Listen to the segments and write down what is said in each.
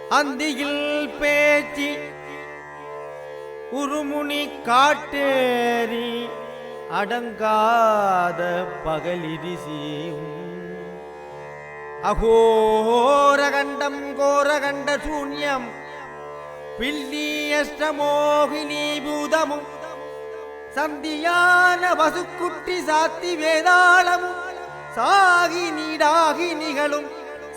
அந்தியில் பேச்சு உருமுனி காட்டேரி அடங்காத பகலிரிசியும் அகோரகண்டம் கோரகண்ட சூன்யம் பில்லி அஷ்டமோகினி பூதமும் சந்தியான வசுக்குட்டி சாத்தி வேதாளமும் சாகி நீடாகி நிகழும்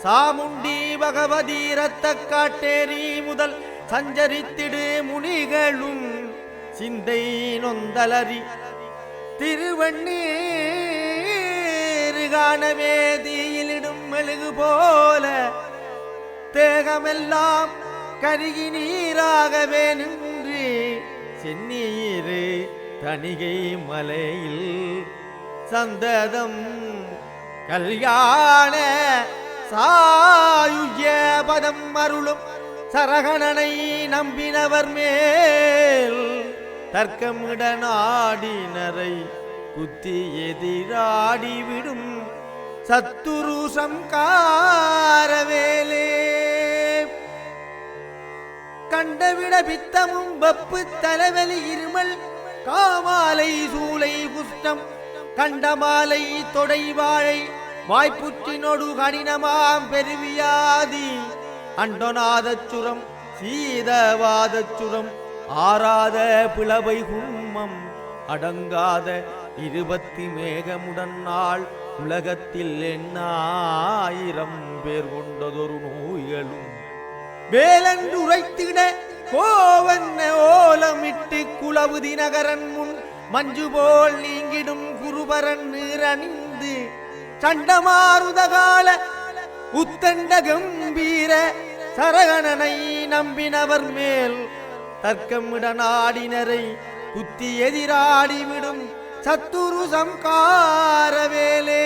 சாமுண்டி பகவதி ரத்த காட்டேரி முதல் சஞ்சரித்திடு முனிகளும் சிந்தை நொந்தலறி திருவண்ணீர் காணவே தீயிலிடும் மெழுகு போல தேகமெல்லாம் கருகி நீராகவே நின்று சென்னீர் தணிகை மலையில் சந்ததம் கல்யாண சாயுஜ்ய பதம் அருளும் சரகணனை நம்பினவர் மேல் தர்க்கமிட நாடினரை குத்தி எதிராடிவிடும் சத்துரு சம்காரவேலே கண்டவிட பித்தமும் வப்பு தலைவலி இருமல் காமாலை சூளை குஷ்டம் கண்டமாலை தொடை வாழை வாய்ப்புற்றினொடு கடினமாம் பெருவியாதி அண்டநாதச்சுரம் சீதவாதச்சுரம் ஆராத பிளவை கும்மம் அடங்காத 20 மேகமுடன் நாள் உலகத்தில் 8000 பேர் கொண்டதொரு நோய்களும் வேலன்று உரைத்திட கோவன்ன ஓலமிட்டு குளவுதி நகரன் முன் மஞ்சு போல் நீங்கிடும் குருபரன் நீரணிந்து சண்டமாருதகால உத்தண்ட கம்பீர சரகணனை நம்பினவர் மேல் தர்க்கமிட நாடினரை குத்தி எதிராடிவிடும் சத்துரு சம்காரவேலே